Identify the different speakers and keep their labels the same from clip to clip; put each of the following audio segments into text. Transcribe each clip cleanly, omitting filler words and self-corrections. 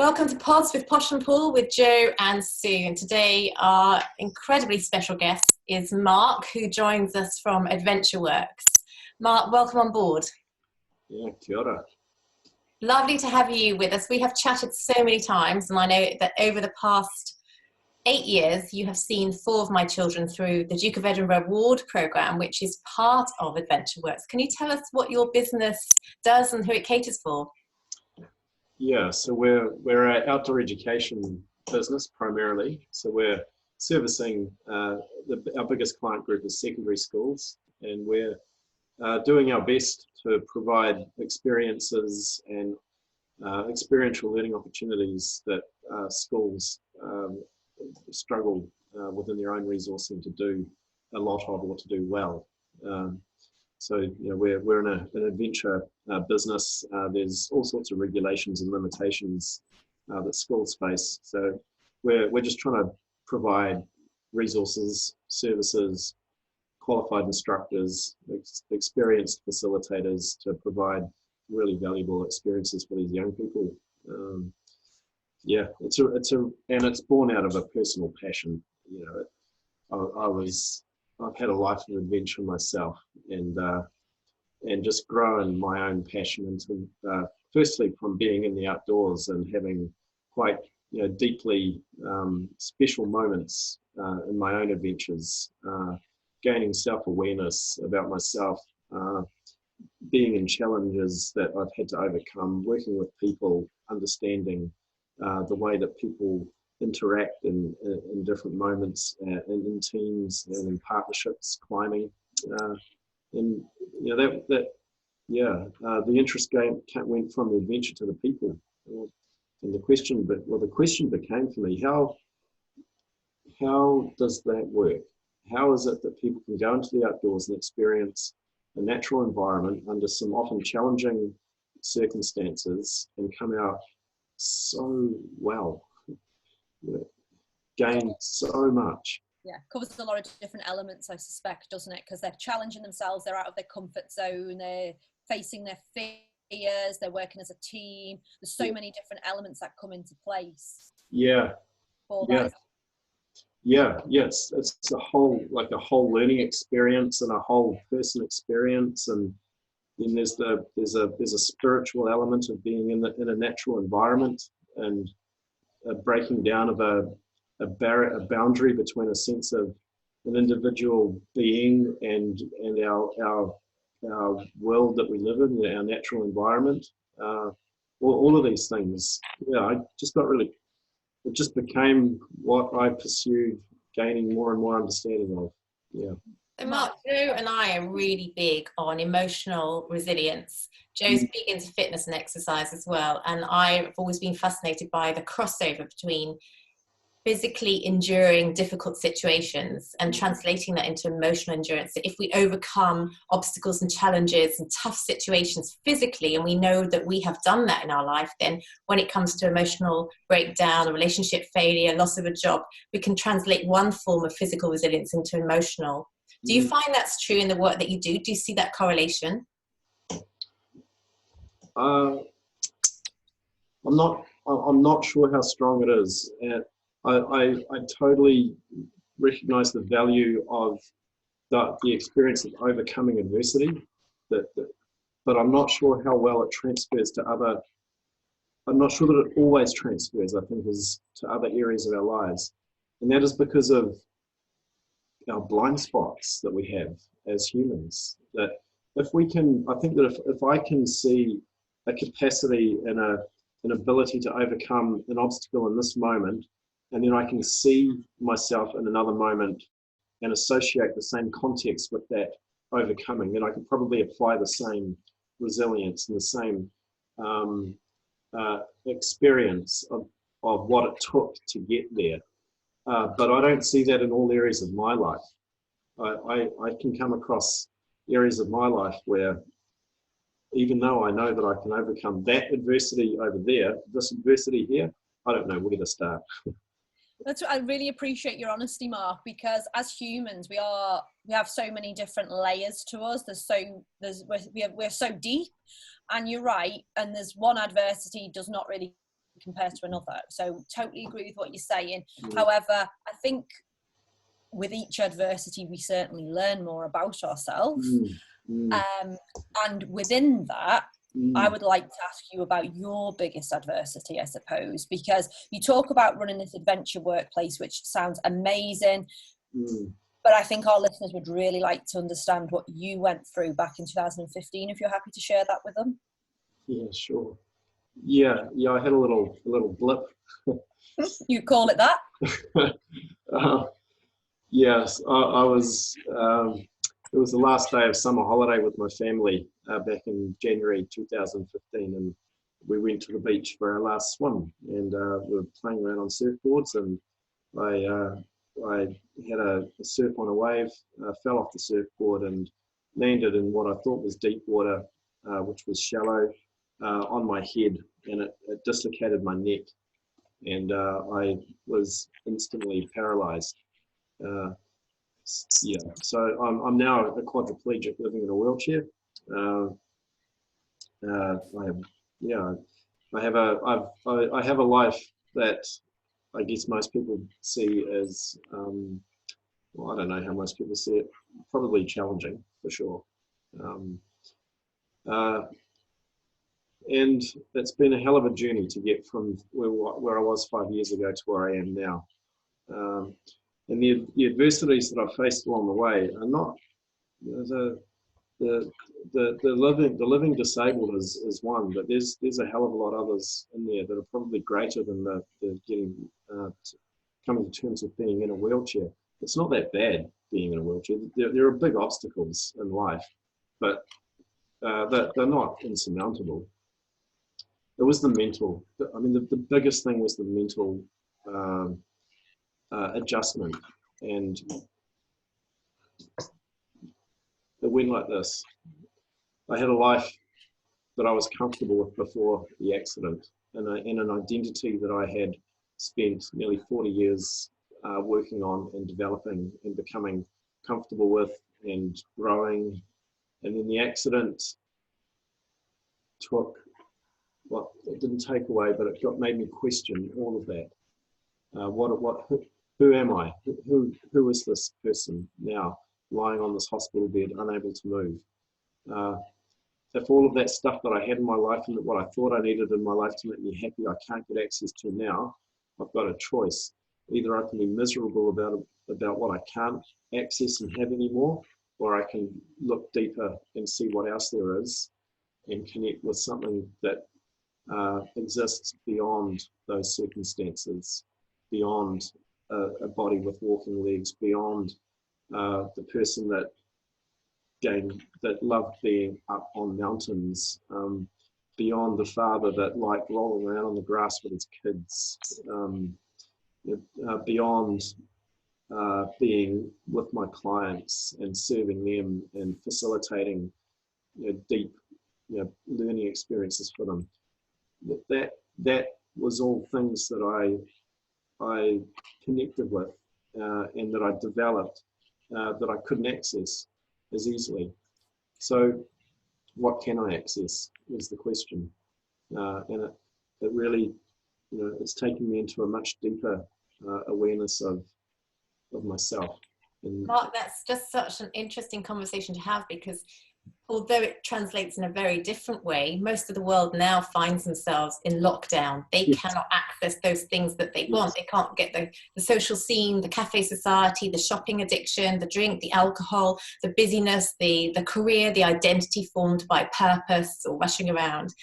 Speaker 1: Welcome to Pods with Posh and Paul with Joe and Sue. And today our incredibly special guest is Mark, who joins us from AdventureWorks. Mark, welcome on board.
Speaker 2: Yeah, kia ora.
Speaker 1: Lovely to have you with us. We have chatted so many times, and I know that over the past 8 years, you have seen 4 of my children through the Duke of Edinburgh Award programme, which is part of AdventureWorks. Can you tell us what your business does and who it caters for?
Speaker 2: Yeah, so we're an outdoor education business primarily. So we're servicing our biggest client group is secondary schools, and we're doing our best to provide experiences and experiential learning opportunities that schools struggle within their own resourcing to do a lot of or to do well. So we're in an adventure business. There's all sorts of regulations and limitations that schools face. So we're just trying to provide resources, services, qualified instructors, experienced facilitators to provide really valuable experiences for these young people. And it's born out of a personal passion. I've had a life of adventure myself, and just growing my own passion into firstly from being in the outdoors and having quite deeply special moments in my own adventures, gaining self-awareness about myself, being in challenges that I've had to overcome, working with people, understanding the way that people interact in different moments in teams and in partnerships, climbing, the interest went from the adventure to the people, and the question became for me, how does that work? How is it that people can go into the outdoors and experience a natural environment under some often challenging circumstances and come out so well? Gain so much.
Speaker 3: Yeah, covers a lot of different elements, I suspect, doesn't it? Because they're challenging themselves, they're out of their comfort zone, they're facing their fears, they're working as a team. There's so many different elements that come into place.
Speaker 2: Yes, it's a whole learning experience and a whole person experience, and then there's a spiritual element of being in a natural environment, and a breaking down of a boundary between a sense of an individual being and our world that we live in, our natural environment. All of these things. It just became what I pursued, gaining more and more understanding of. Yeah.
Speaker 1: So Mark, Joe and I are really big on emotional resilience. Joe's big into fitness and exercise as well. And I've always been fascinated by the crossover between physically enduring difficult situations and translating that into emotional endurance. So if we overcome obstacles and challenges and tough situations physically, and we know that we have done that in our life, then when it comes to emotional breakdown, a relationship failure, loss of a job, we can translate one form of physical resilience into emotional. Do you find that's true in the work that you do? Do you see that correlation?
Speaker 2: I'm not sure how strong it is. I totally recognize the value of the experience of overcoming adversity, but I'm not sure how well it transfers to other. I'm not sure that it always transfers, I think, to other areas of our lives, and that is because of our blind spots that we have as humans. That if I can see a capacity and an ability to overcome an obstacle in this moment, and then I can see myself in another moment and associate the same context with that overcoming, then I could probably apply the same resilience and the same experience of what it took to get there. But I don't see that in all areas of my life. I can come across areas of my life where, even though I know that I can overcome that adversity over there, this adversity here, I don't know where to start.
Speaker 3: I really appreciate your honesty, Mark, because as humans, we have so many different layers to us. We're so deep, and you're right. And there's one adversity does not really compared to another. So totally agree with what you're saying. However, I think with each adversity, we certainly learn more about ourselves. And within that, I would like to ask you about your biggest adversity, I suppose, because you talk about running this adventure workplace, which sounds amazing. But I think our listeners would really like to understand what you went through back in 2015, if you're happy to share that with them.
Speaker 2: Yeah, sure. Yeah, I had a little blip.
Speaker 3: You call it that?
Speaker 2: Yes, I was. It was the last day of summer holiday with my family back in January 2015, and we went to the beach for our last swim, and we were playing around on surfboards, and I had a surf on a wave, fell off the surfboard and landed in what I thought was deep water, which was shallow, on my head, and it dislocated my neck, and I was instantly paralyzed. So I'm now a quadriplegic living in a wheelchair. I have a life that I guess most people see as, well, I don't know how most people see it, probably challenging for sure. And it's been a hell of a journey to get from where I was 5 years ago to where I am now. And the adversities that I've faced along the way are not, the living disabled is one, but there's a hell of a lot others in there that are probably greater than the getting coming to terms with being in a wheelchair. It's not that bad being in a wheelchair. There are big obstacles in life, but they're not insurmountable. It was the mental. I mean, the biggest thing was the mental adjustment, and it went like this. I had a life that I was comfortable with before the accident, and an identity that I had spent nearly 40 years working on and developing and becoming comfortable with and growing. And then the accident took, well, it didn't take away, but it made me question all of that. Who am I? Who is this person now lying on this hospital bed, unable to move? If all of that stuff that I had in my life and what I thought I needed in my life to make me happy, I can't get access to now, I've got a choice. Either I can be miserable about what I can't access and have anymore, or I can look deeper and see what else there is and connect with something that exists beyond those circumstances, beyond a body with walking legs, beyond the person that loved being up on mountains, beyond the father that liked rolling around on the grass with his kids, beyond being with my clients and serving them and facilitating deep learning experiences for them. That was all things that I connected with and that I developed that I couldn't access as easily. So what can I access is the question. And it really, it's taken me into a much deeper awareness of myself. And
Speaker 1: Mark, that's just such an interesting conversation to have, because although it translates in a very different way, most of the world now finds themselves in lockdown. They cannot access those things that they want. They can't get the social scene, the cafe society, the shopping addiction, the drink, the alcohol, the busyness, the career, the identity formed by purpose or rushing around.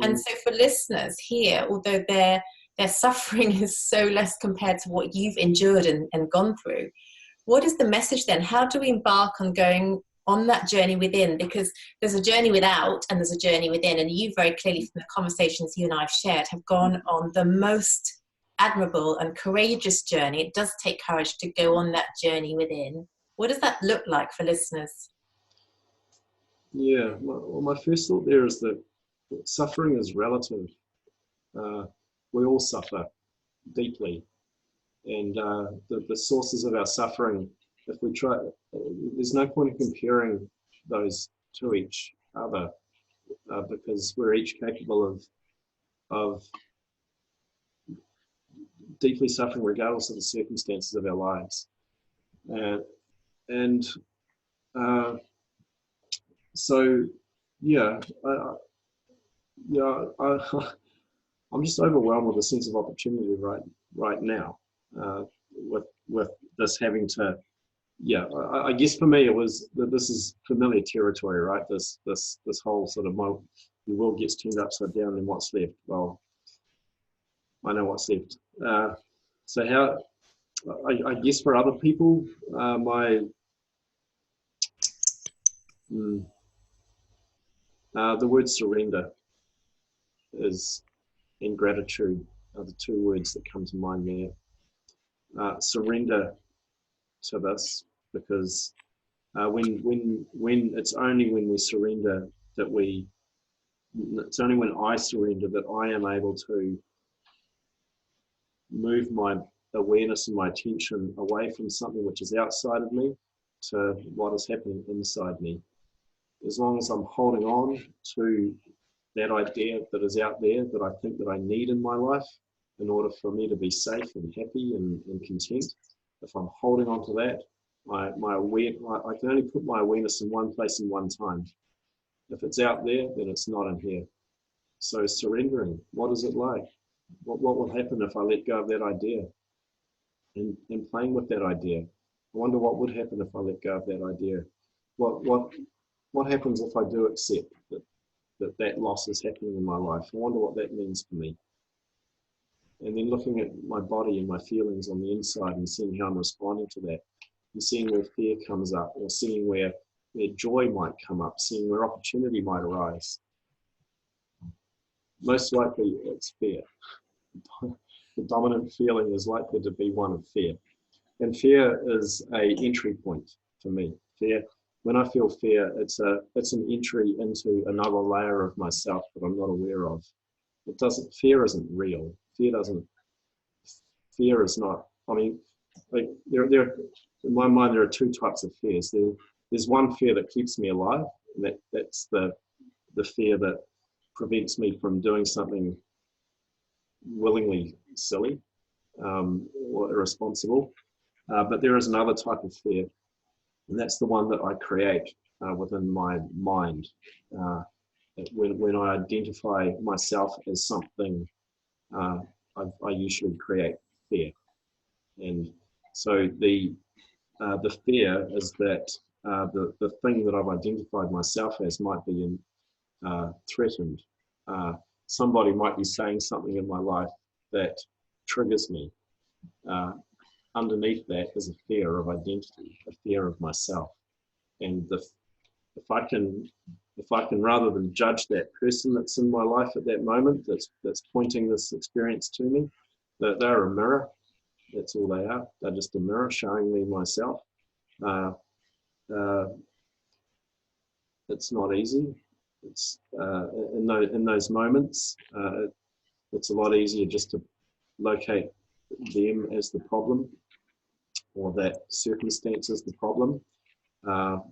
Speaker 1: And so for listeners here, although their suffering is so less compared to what you've endured and gone through, what is the message then? How do we embark on going on that journey within? Because there's a journey without and there's a journey within, and you very clearly, from the conversations you and I have shared, have gone on the most admirable and courageous journey. It does take courage to go on that journey within. What does that look like for listeners?
Speaker 2: Yeah, well, my first thought there is that suffering is relative. We all suffer deeply, and the sources of our suffering, if we try, there's no point in comparing those to each other, because we're each capable of deeply suffering regardless of the circumstances of our lives. And so, yeah, I'm just overwhelmed with a sense of opportunity right now, with this having to, I guess for me it was that this is familiar territory, right? This whole sort of the world gets turned upside down, and what's left? Well, I know what's left. So how, I guess for other people, the word surrender and gratitude are the two words that come to mind there. Surrender to this, because when it's only when we surrender it's only when I surrender that I am able to move my awareness and my attention away from something which is outside of me to what is happening inside me. As long as I'm holding on to that idea that is out there that I think that I need in my life in order for me to be safe and happy and content, if I'm holding on to that, I can only put my awareness in one place and one time. If it's out there, then it's not in here. So surrendering, what is it like? What will happen if I let go of that idea? And playing with that idea. I wonder what would happen if I let go of that idea. What happens if I do accept that loss is happening in my life? I wonder what that means for me. And then looking at my body and my feelings on the inside and seeing how I'm responding to that, and seeing where fear comes up, or seeing where joy might come up, seeing where opportunity might arise. Most likely it's fear. The dominant feeling is likely to be one of fear. And fear is an entry point for me. Fear, when I feel fear, it's an entry into another layer of myself that I'm not aware of. Fear isn't real. Fear is not, I mean, like in my mind, there are two types of fears. There's one fear that keeps me alive, and that's the fear that prevents me from doing something willingly silly or irresponsible. But there is another type of fear, and that's the one that I create within my mind. When I identify myself as something, I usually create fear. And so the fear is that the thing that I've identified myself as might be threatened. Somebody might be saying something in my life that triggers me. Underneath that is a fear of identity, a fear of myself. And if I can rather than judge that person that's in my life at that moment, that's pointing this experience to me, that they're a mirror. That's all they are. They're just a mirror showing me myself. It's not easy. It's in those moments, it's a lot easier just to locate them as the problem, or that circumstance as the problem,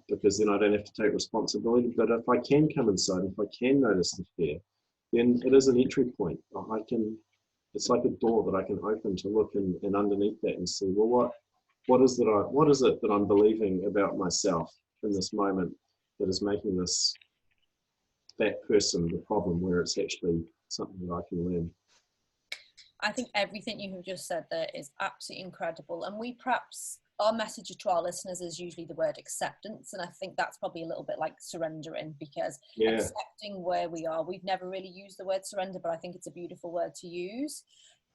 Speaker 2: because then I don't have to take responsibility. But if I can come inside, if I can notice the fear, then it is an entry point. It's like a door that I can open to look and underneath that and see, well, what is it that I'm believing about myself in this moment that is making that person the problem, where it's actually something that I can learn.
Speaker 3: I think everything you have just said there is absolutely incredible. And our message to our listeners is usually the word acceptance. And I think that's probably a little bit like surrendering, because accepting where we are, we've never really used the word surrender, but I think it's a beautiful word to use.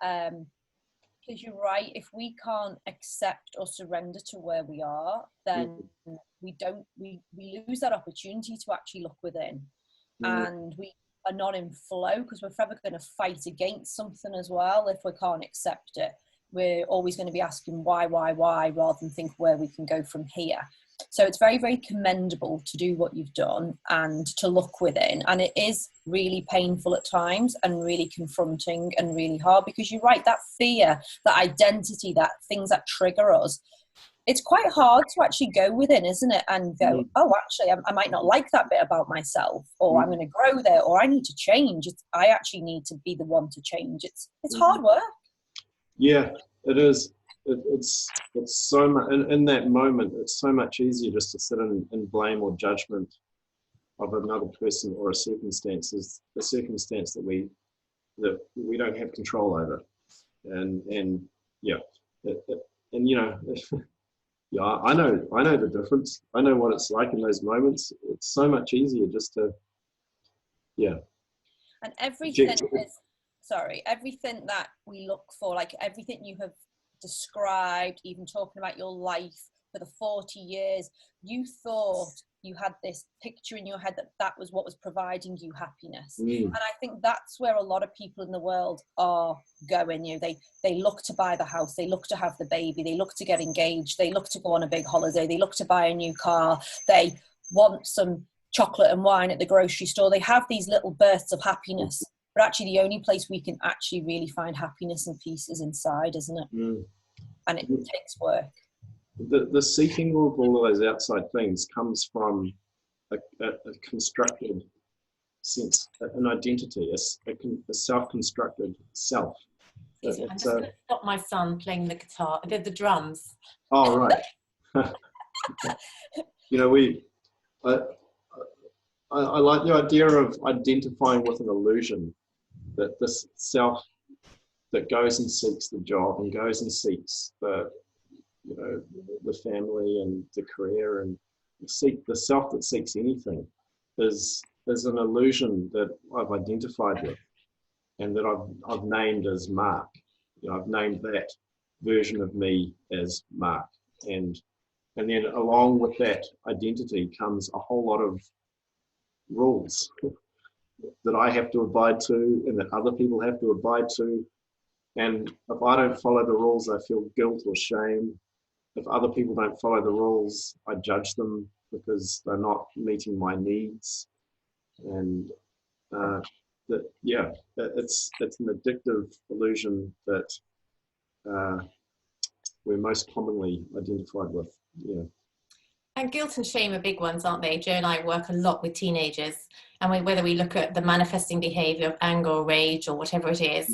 Speaker 3: Because you're right, if we can't accept or surrender to where we are, then we lose that opportunity to actually look within. And we are not in flow, because we're forever going to fight against something as well. If we can't accept it, we're always going to be asking why, rather than think where we can go from here. So it's very, very commendable to do what you've done and to look within. And it is really painful at times and really confronting and really hard, because you're right, that fear, that identity, that things that trigger us, it's quite hard to actually go within, isn't it? And go, oh, actually, I might not like that bit about myself, or I'm going to grow there, or I need to change. I actually need to be the one to change. It's hard work.
Speaker 2: Yeah, it is. It's so much in that moment. It's so much easier just to sit in blame or judgment of another person or a circumstance, is the circumstance that we don't have control over. And yeah, and you know, yeah, I know the difference. I know what it's like in those moments. It's so much easier just to, yeah.
Speaker 3: And everything is, sorry, everything that we look for, like everything you have described, even talking about your life for the 40 years, you thought you had this picture in your head that that was what was providing you happiness. And I think that's where a lot of people in the world are going. You know, they look to buy the house, they look to have the baby, they look to get engaged, they look to go on a big holiday, they look to buy a new car, they want some chocolate and wine at the grocery store. They have these little bursts of happiness, but actually the only place we can actually really find happiness and peace is inside, isn't it? And it takes work.
Speaker 2: The seeking of all of those outside things comes from a constructed sense, an identity, a self-constructed self.
Speaker 1: I'm just going to stop my son playing the guitar, the drums.
Speaker 2: Oh, right. You know, I like the idea of identifying with an illusion, that this self that goes and seeks the job and goes and seeks the family and the career and the self that seeks anything is an illusion that I've identified with and that I've named as Mark. You know, I've named that version of me as Mark, and then along with that identity comes a whole lot of rules that I have to abide to and that other people have to abide to. And if I don't follow the rules, I feel guilt or shame. If other people don't follow the rules, I judge them because they're not meeting my needs. And it's an addictive illusion that we're most commonly identified with. Yeah.
Speaker 1: And guilt and shame are big ones, aren't they? Joe and I work a lot with teenagers, and whether we look at the manifesting behaviour of anger or rage or whatever it is,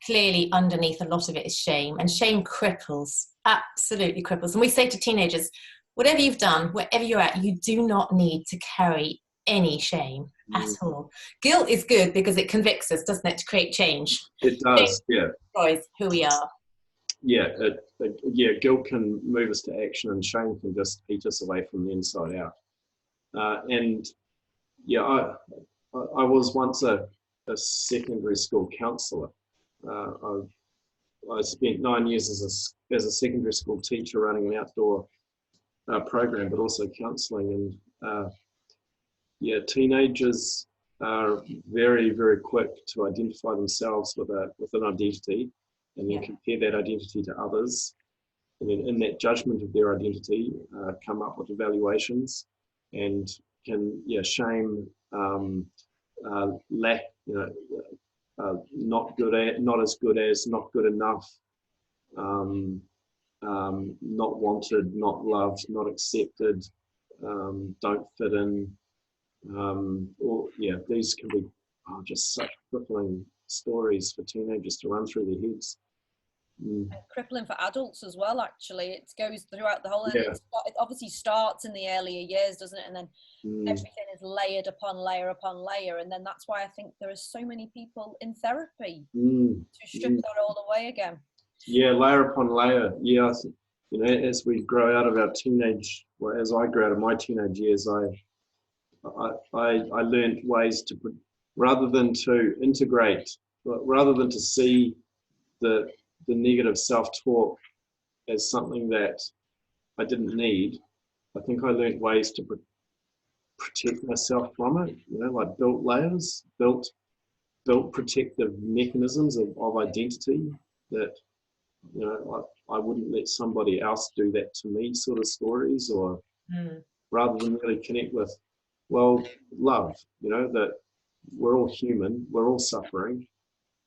Speaker 1: clearly underneath a lot of it is shame. And shame cripples, absolutely cripples. And we say to teenagers, whatever you've done, wherever you're at, you do not need to carry any shame at all. Guilt is good because it convicts us, doesn't it, to create change?
Speaker 2: It does, yeah.
Speaker 1: Destroys who we are.
Speaker 2: Yeah, guilt can move us to action, and shame can just eat us away from the inside out. I was once a secondary school counsellor. I spent 9 years as a secondary school teacher running an outdoor program, but also counselling. And teenagers are very, very quick to identify themselves with an identity, and then compare that identity to others, and then in that judgment of their identity, come up with evaluations, and can shame, lack, not good at, not as good as, not good enough, not wanted, not loved, not accepted, don't fit in, these can be just such crippling stories for teenagers to run through their heads.
Speaker 3: And crippling for adults as well, actually. It goes throughout the whole, and it obviously starts in the earlier years, doesn't it? And then everything is layered upon layer upon layer, and then that's why I think there are so many people in therapy to strip that all away again. Yeah,
Speaker 2: layer upon layer. Yeah, you know, as we grow out of our as I grew out of my teenage years, I learned ways to, rather than to integrate, rather than to see the negative self-talk as something that I didn't need, I think I learned ways to protect myself from it. You know, like built layers, built protective mechanisms of identity that, you know, I wouldn't let somebody else do that to me, sort of stories, or rather than really connect with, well, love, you know, that we're all human, we're all suffering.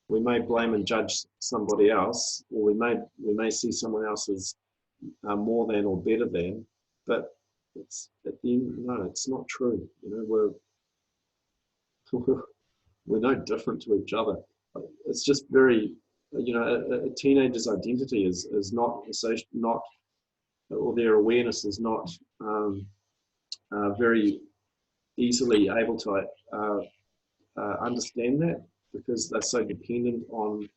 Speaker 2: We may blame and judge somebody else, or we may see someone else as more than or better than, but it's at the end, no, it's not true. You know, we're no different to each other. It's just very you know, a teenager's identity is not or their awareness is not very easily able to understand that, because they're so dependent on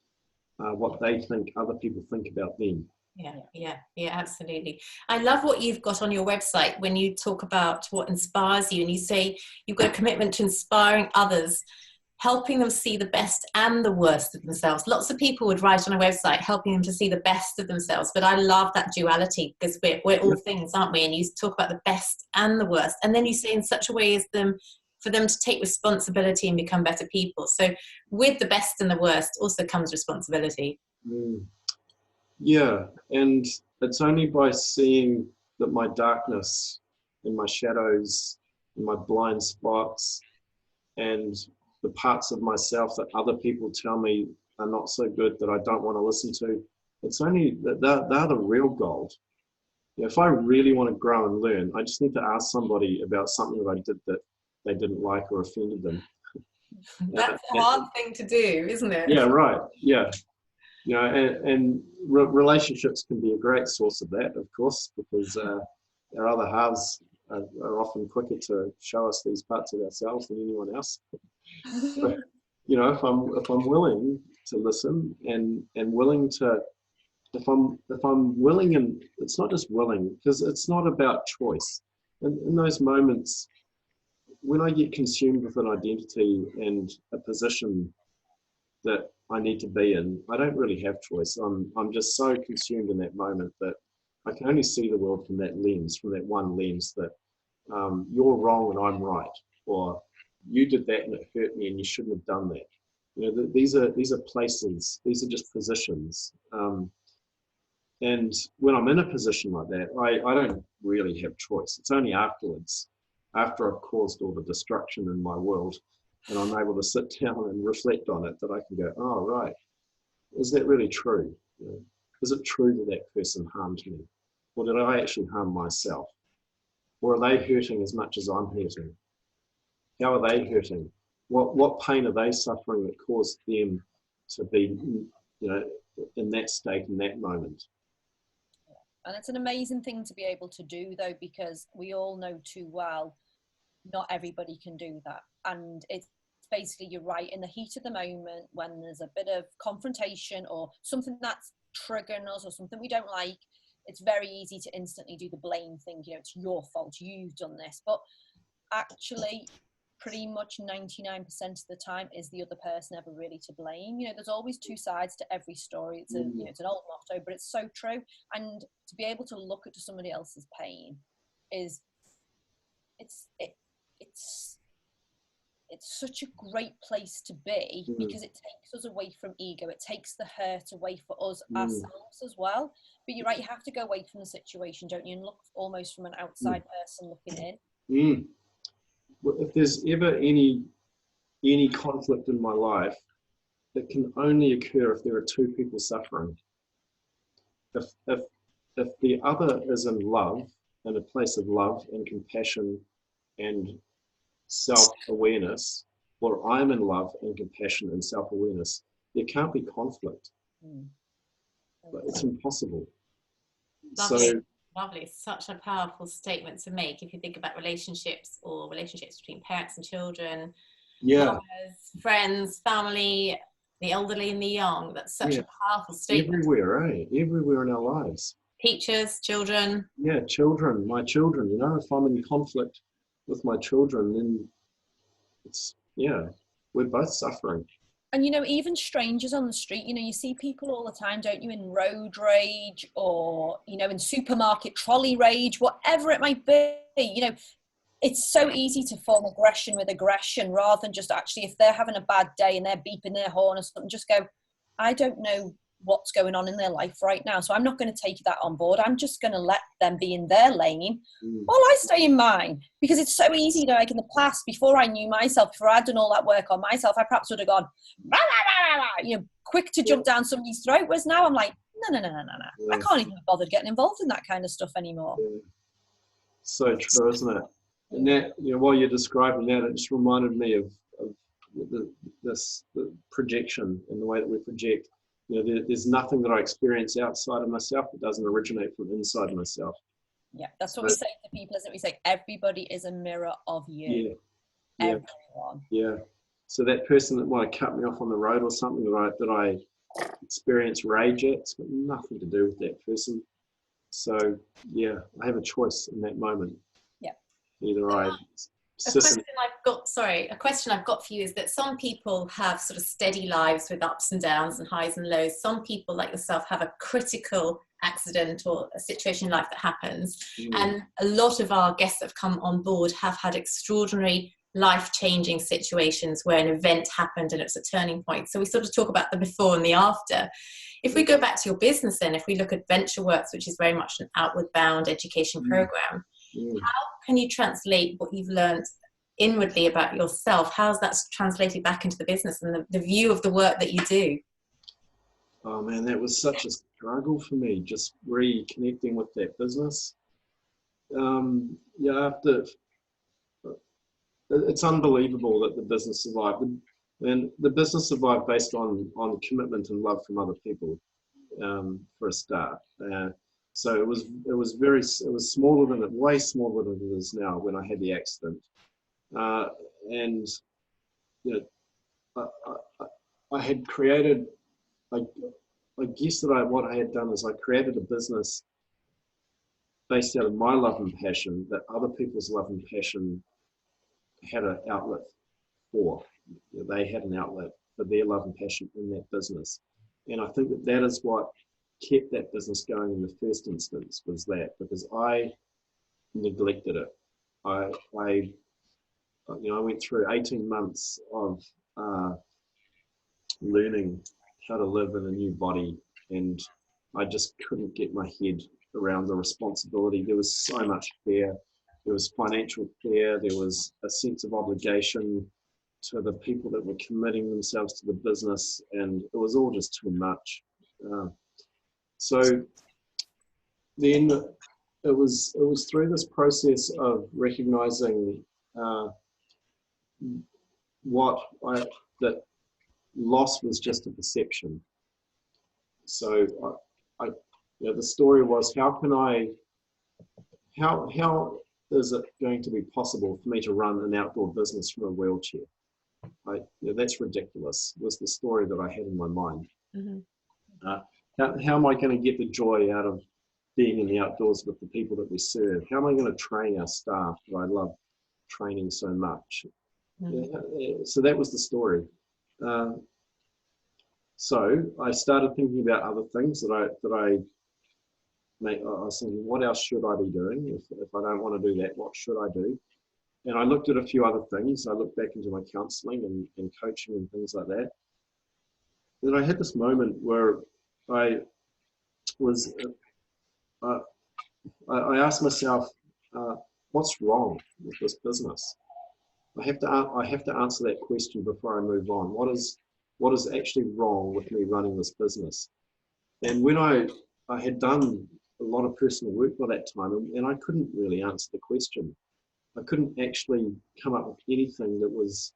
Speaker 2: what they think other people think about them.
Speaker 1: Yeah, absolutely. I love what you've got on your website when you talk about what inspires you, and you say you've got a commitment to inspiring others, helping them see the best and the worst of themselves. Lots of people would write on a website helping them to see the best of themselves, but I love that duality, because we're all things, aren't we? And you talk about the best and the worst, and then you say in such a way as for them to take responsibility and become better people. So with the best and the worst also comes responsibility.
Speaker 2: Yeah, and it's only by seeing that my darkness and my shadows and my blind spots and the parts of myself that other people tell me are not so good, that I don't want to listen to, it's only that they're the real gold. If I really want to grow and learn, I just need to ask somebody about something that I did that they didn't like or offended them.
Speaker 1: That's a hard thing to do, isn't it?
Speaker 2: Yeah, right. Yeah. You know, and relationships can be a great source of that, of course, because our other halves are often quicker to show us these parts of ourselves than anyone else. But, you know, if I'm willing to listen and willing to, if I'm willing, and it's not just willing, because it's not about choice. In those moments, when I get consumed with an identity and a position that I need to be in, I don't really have choice. I'm just so consumed in that moment that I can only see the world from that lens, from that one lens, that you're wrong and I'm right, or you did that and it hurt me and you shouldn't have done that. You know, these are places, these are just positions. And when I'm in a position like that, I don't really have choice. It's only afterwards, after I've caused all the destruction in my world, and I'm able to sit down and reflect on it, that I can go, oh, right, is that really true? You know, is it true that that person harmed me? Or did I actually harm myself? Or are they hurting as much as I'm hurting? How are they hurting? What pain are they suffering that caused them to be, you know, in that state, in that moment?
Speaker 3: And it's an amazing thing to be able to do, though, because we all know too well, not everybody can do that. And it's basically, you're right, in the heat of the moment, when there's a bit of confrontation or something that's triggering us or something we don't like, it's very easy to instantly do the blame thing. You know, it's your fault, you've done this. But actually, pretty much 99% of the time, is the other person ever really to blame? You know, there's always two sides to every story. It's you know, it's an old motto, but it's so true. And to be able to look at somebody else's pain is, it's such a great place to be, because it takes us away from ego. It takes the hurt away for us ourselves as well. But you're right, you have to go away from the situation, don't you, and look almost from an outside person looking in.
Speaker 2: Well, if there's ever any conflict in my life, it can only occur if there are two people suffering. If the other is in love, in a place of love and compassion and self-awareness, or I'm in love and compassion and self-awareness, there can't be conflict. It's impossible.
Speaker 1: Lovely. Such a powerful statement to make if you think about relationships, or relationships between parents and children, lovers, friends, family, the elderly and the young. That's such a powerful statement.
Speaker 2: Everywhere, everywhere in our lives.
Speaker 1: Teachers, children.
Speaker 2: Yeah, children, my children. You know, if I'm in conflict with my children, then it's, we're both suffering.
Speaker 3: And, you know, even strangers on the street, you know, you see people all the time, don't you, in road rage, or, you know, in supermarket trolley rage, whatever it might be. You know, it's so easy to form aggression with aggression, rather than just actually, if they're having a bad day and they're beeping their horn or something, just go, I don't know what's going on in their life right now, so I'm not going to take that on board. I'm just going to let them be in their lane while I stay in mine. Because it's so easy, you know, like in the past, before I knew myself, before I'd done all that work on myself, I perhaps would have gone, rah, rah, rah, rah, you know, quick to jump down somebody's throat. Whereas now I'm like, no. I can't even be bothered getting involved in that kind of stuff anymore.
Speaker 2: So true, isn't it? And that, you know, while you're describing that, it just reminded me of the projection and the way that we project. there's nothing that I experience outside of myself that doesn't originate from inside myself.
Speaker 3: Yeah, that's what we say to people, isn't it? We say everybody is a mirror of you.
Speaker 2: Yeah,
Speaker 3: everyone.
Speaker 2: Yeah. So that person that might cut me off on the road or something that I experience rage at, it's got nothing to do with that person. So yeah, I have a choice in that moment.
Speaker 3: Yeah.
Speaker 2: Either I
Speaker 1: A question I've got for you is that some people have sort of steady lives with ups and downs and highs and lows. Some people, like yourself, have a critical accident or a situation in life that happens. And a lot of our guests that have come on board have had extraordinary life-changing situations where an event happened and it's a turning point. So we sort of talk about the before and the after. If we go back to your business then, if we look at VentureWorks, which is very much an outward bound education program, how can you translate what you've learned inwardly about yourself? How's that translated back into the business and the view of the work that you do?
Speaker 2: Oh man, that was such a struggle for me, just reconnecting with that business. It's unbelievable that the business survived. And the business survived based on commitment and love from other people, for a start. So it was smaller than way smaller than it is now when I had the accident. And I had created, I guess that what I had done is I created a business based out of my love and passion that other people's love and passion had an outlet for. They had an outlet for their love and passion in that business. And I think that is what kept that business going in the first instance, was that, because I neglected it. I went through 18 months of learning how to live in a new body, and I just couldn't get my head around the responsibility. There was so much fear. There was financial fear. There was a sense of obligation to the people that were committing themselves to the business, and it was all just too much. So then it was through this process of recognizing that loss was just a perception. So the story was, how is it going to be possible for me to run an outdoor business from a wheelchair? That's ridiculous, was the story that I had in my mind. How am I going to get the joy out of being in the outdoors with the people that we serve? How am I going to train our staff that I love training so much? So that was the story. So I started thinking about other things that I was thinking, what else should I be doing? If I don't want to do that, what should I do? And I looked at a few other things. I looked back into my counseling and coaching and things like that. Then I had this moment where I asked myself, what's wrong with this business? I have to answer that question before I move on. What is actually wrong with me running this business? And when I had done a lot of personal work by that time, and I couldn't really answer the question. I couldn't actually come up with anything that was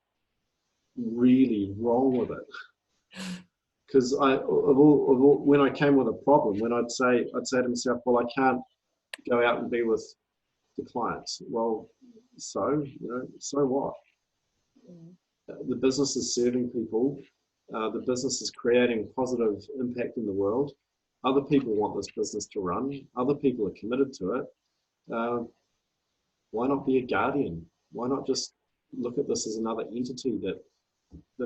Speaker 2: really wrong with it. Because when I came with a problem, when I'd say to myself, well, I can't go out and be with the clients. Well, so what? The business is serving people. The business is creating positive impact in the world. Other people want this business to run. Other people are committed to it. Why not be a guardian? Why not just look at this as another entity that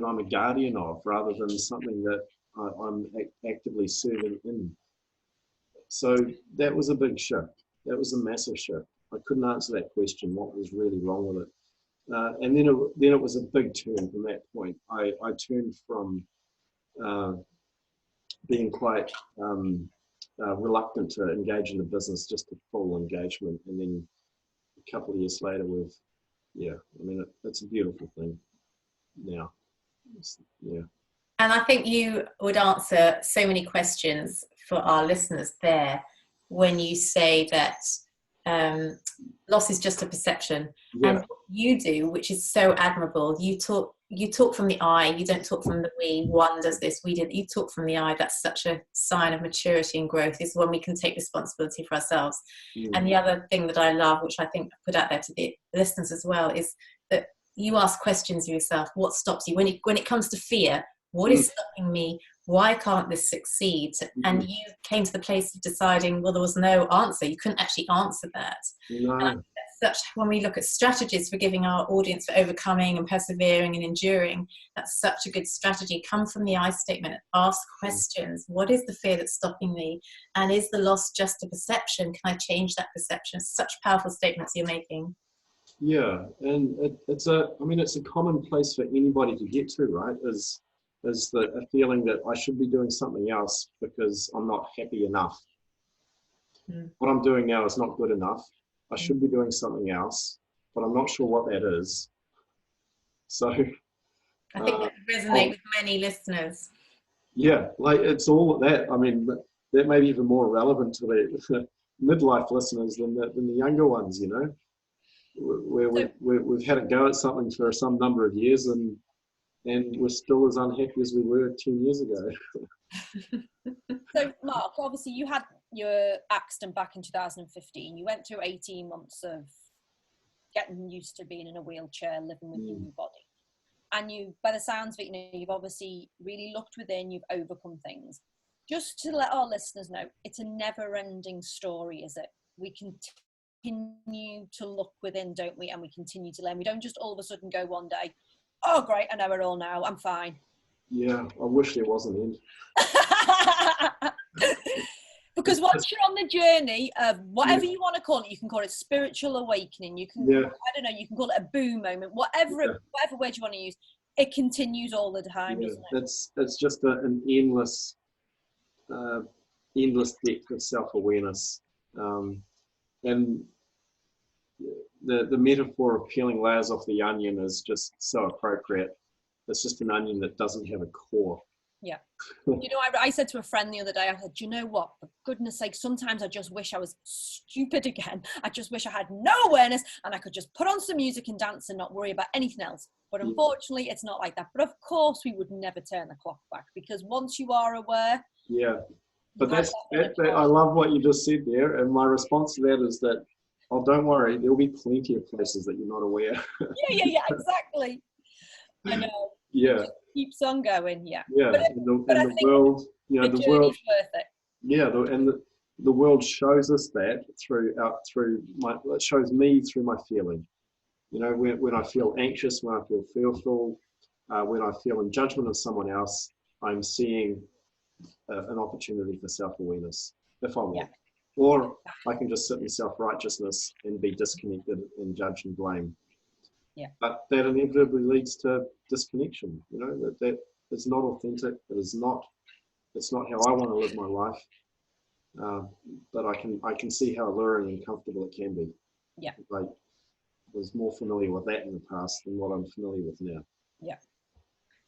Speaker 2: I'm a guardian of, rather than something that I'm actively serving in? So that was a big shift. That was a massive shift. I couldn't answer that question, what was really wrong with it. And then it was a big turn from that point. I turned from being quite reluctant to engage in the business, just to full engagement. And then a couple of years later, it's a beautiful thing now.
Speaker 1: And I think you would answer so many questions for our listeners there when you say that loss is just a perception. And what you do, which is so admirable, you talk from the I, you don't talk from the we. One does this, we did. You talk from the I. That's such a sign of maturity and growth, is when we can take responsibility for ourselves. And the other thing that I love, which I think I put out there to the listeners as well, is that you ask questions of yourself. What stops you? When it comes to fear, what is stopping me? Why can't this succeed? And you came to the place of deciding, well, there was no answer. You couldn't actually answer that.
Speaker 2: No.
Speaker 1: And I think that's such, when we look at strategies for giving our audience for overcoming and persevering and enduring, that's such a good strategy. Come from the I statement, ask questions. What is the fear that's stopping me? And is the loss just a perception? Can I change that perception? Such powerful statements you're making.
Speaker 2: Yeah, and it's a common place for anybody to get to, right? Is a feeling that I should be doing something else because I'm not happy enough. What I'm doing now is not good enough. I should be doing something else, but I'm not sure what that is. So
Speaker 1: I think that resonate with many listeners.
Speaker 2: Yeah, like it's all that. I mean, that may be even more relevant to the midlife listeners than the younger ones, you know, where we've had a go at something for some number of years and we're still as unhappy as we were 10 years ago.
Speaker 3: So, Mark, obviously you had your accident back in 2015. You went through 18 months of getting used to being in a wheelchair, living with your new body. And you, by the sounds of it, you know, you've obviously really looked within, you've overcome things. Just to let our listeners know, it's a never-ending story, is it? We continue to look within, don't we? And we continue to learn. We don't just all of a sudden go one day, oh, great, I know it all now, I'm fine.
Speaker 2: Yeah, I wish there was an end.
Speaker 3: Because once you're on the journey of whatever you want to call it, you can call it spiritual awakening, you can, I don't know, you can call it a boom moment, whatever word you want to use, it continues all the time, doesn't it?
Speaker 2: It's just an endless depth of self-awareness. And the metaphor of peeling layers off the onion is just so appropriate. It's just an onion that doesn't have a core.
Speaker 3: Yeah. You know, I said to a friend the other day, I said, do you know what? For goodness sake, sometimes I just wish I was stupid again. I just wish I had no awareness and I could just put on some music and dance and not worry about anything else. But unfortunately, it's not like that. But of course, we would never turn the clock back, because once you are aware.
Speaker 2: Yeah. But I love what you just said there. And my response to that is that, oh, don't worry, there'll be plenty of places that you're not aware.
Speaker 3: Yeah, exactly. I know.
Speaker 2: Yeah.
Speaker 3: It just keeps on going. Yeah.
Speaker 2: Yeah.
Speaker 3: But I think the world, worth it.
Speaker 2: Yeah. The world shows us that it shows me through my feeling. You know, when I feel anxious, when I feel fearful, when I feel in judgment of someone else, I'm seeing an opportunity for self-awareness if I want. Yeah. Or I can just sit in self-righteousness and be disconnected and judge and blame.
Speaker 3: Yeah.
Speaker 2: But that inevitably leads to disconnection. You know, that it's not authentic. It's not how I want to live my life. But I can see how alluring and comfortable it can be.
Speaker 3: Yeah.
Speaker 2: Like, I was more familiar with that in the past than what I'm familiar with now.
Speaker 3: Yeah.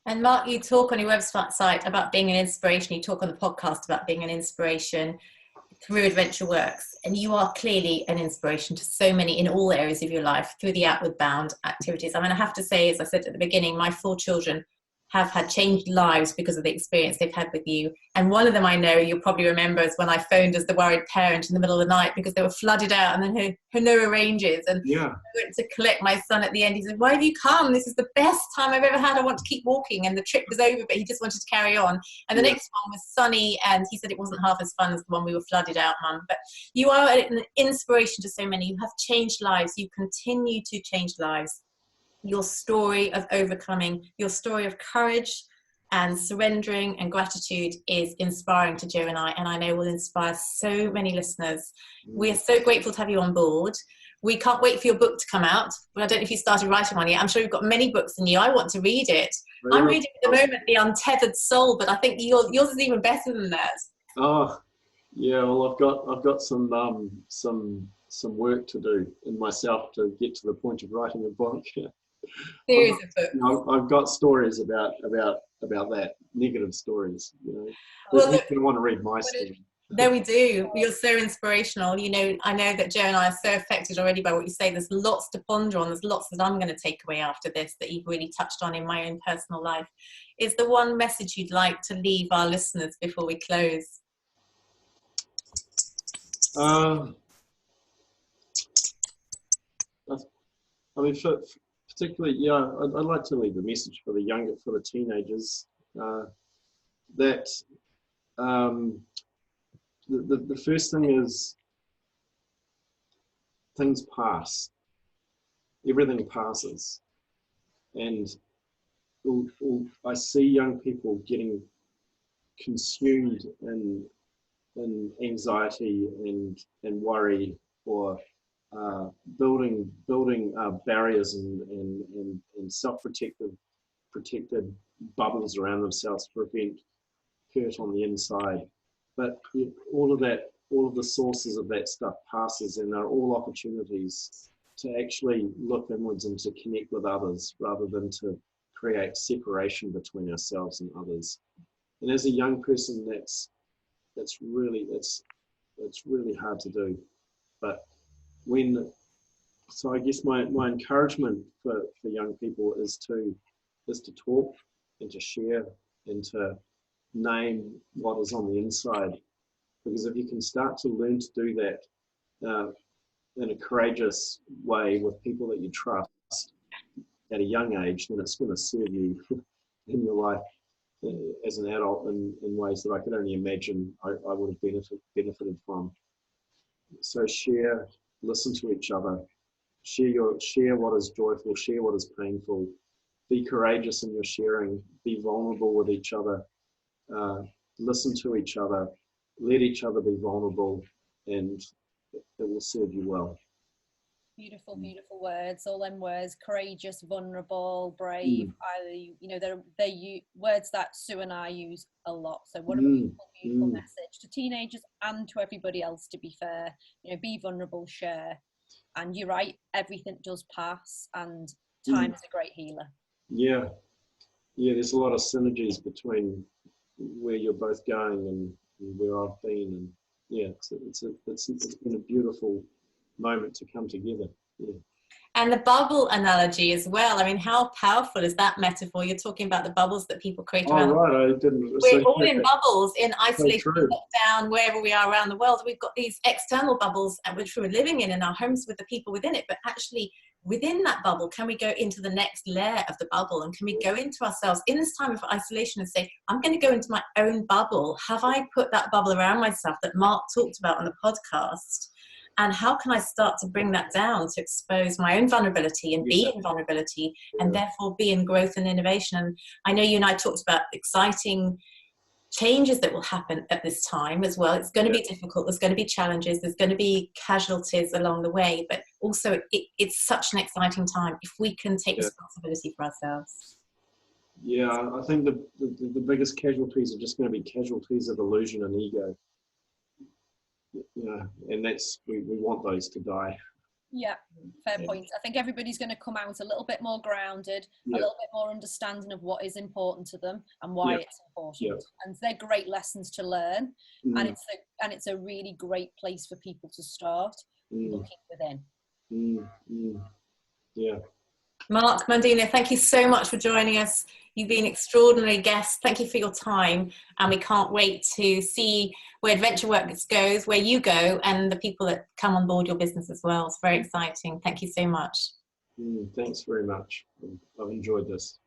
Speaker 1: And Mark, you talk on your website about being an inspiration. You talk on the podcast about being an inspiration through Adventure Works. And you are clearly an inspiration to so many in all areas of your life through the outward bound activities. I mean, I have to say, as I said at the beginning, my 4 children have had changed lives because of the experience they've had with you. And one of them I know you'll probably remember is when I phoned as the worried parent in the middle of the night because they were flooded out and then her neuroranges. And I went to collect my son at the end. He said, why have you come? This is the best time I've ever had. I want to keep walking. And the trip was over, but he just wanted to carry on. And the next one was sunny, and he said it wasn't half as fun as the one we were flooded out, Mum. But you are an inspiration to so many. You have changed lives. You continue to change lives. Your story of overcoming, your story of courage and surrendering and gratitude is inspiring to Joe and I know will inspire so many listeners. We are so grateful to have you on board. We can't wait for your book to come out. I don't know if you started writing one yet. I'm sure you've got many books in you. I want to read it. I'm reading at the moment The Untethered Soul, but I think yours is even better than that. Oh,
Speaker 2: yeah. Well, I've got some work to do in myself to get to the point of writing a book.
Speaker 1: Series of books.
Speaker 2: You know, I've got stories about that, negative stories. You know,
Speaker 1: well,
Speaker 2: you want to read my story.
Speaker 1: No, we do. You're so inspirational. You know, I know that Joe and I are so affected already by what you say. There's lots to ponder on. There's lots that I'm going to take away after this that you've really touched on in my own personal life. Is there one message you'd like to leave our listeners before we close?
Speaker 2: I mean, particularly, yeah, I'd like to leave a message for the teenagers, that the first thing is things pass. Everything passes, and I see young people getting consumed in anxiety and worry, or building barriers and protected bubbles around themselves to prevent hurt on the inside. But all of the sources of that stuff passes, and they're all opportunities to actually look inwards and to connect with others, rather than to create separation between ourselves and others. And as a young person, that's really hard to do. But so I guess my encouragement for young people is to talk and to share and to name what is on the inside. Because if you can start to learn to do that in a courageous way with people that you trust at a young age, then it's going to serve you in your life as an adult in ways that I could only imagine I would have benefited from. So share, listen to each other, share what is joyful, share what is painful, be courageous in your sharing, be vulnerable with each other, listen to each other, let each other be vulnerable, and it will serve you well.
Speaker 3: Beautiful, beautiful words. All them words: courageous, vulnerable, brave. They're words that Sue and I use a lot. So what a beautiful message to teenagers and to everybody else. To be fair, be vulnerable, share. And you're right, everything does pass, and time is a great healer.
Speaker 2: Yeah. There's a lot of synergies between where you're both going and where I've been, and it's been a beautiful moment to come together. Yeah.
Speaker 1: And the bubble analogy as well. I mean, how powerful is that metaphor? You're talking about the bubbles that people create around.
Speaker 2: Oh, right. I didn't.
Speaker 1: We're all in bubbles, in isolation, lockdown, wherever we are around the world. We've got these external bubbles which we're living in our homes with the people within it. But actually, within that bubble, can we go into the next layer of the bubble? And can we go into ourselves in this time of isolation and say, I'm going to go into my own bubble. Have I put that bubble around myself that Mark talked about on the podcast? And how can I start to bring that down to expose my own vulnerability and be in vulnerability and therefore be in growth and innovation? And I know you and I talked about exciting changes that will happen at this time as well. It's going to be difficult. There's going to be challenges. There's going to be casualties along the way. But also it's such an exciting time if we can take responsibility for ourselves.
Speaker 2: Yeah, I think the biggest casualties are just going to be casualties of illusion and ego. And that's we want those to die.
Speaker 3: Yeah, fair point. I think everybody's going to come out a little bit more grounded, a little bit more understanding of what is important to them and why it's important. And they're great lessons to learn, and it's a really great place for people to start looking within.
Speaker 2: Yeah.
Speaker 1: Mark, Mandeno, thank you so much for joining us. You've been an extraordinary guest. Thank you for your time. And we can't wait to see where Adventure Works goes, where you go, and the people that come on board your business as well. It's very exciting. Thank you so much.
Speaker 2: Thanks very much. I've enjoyed this.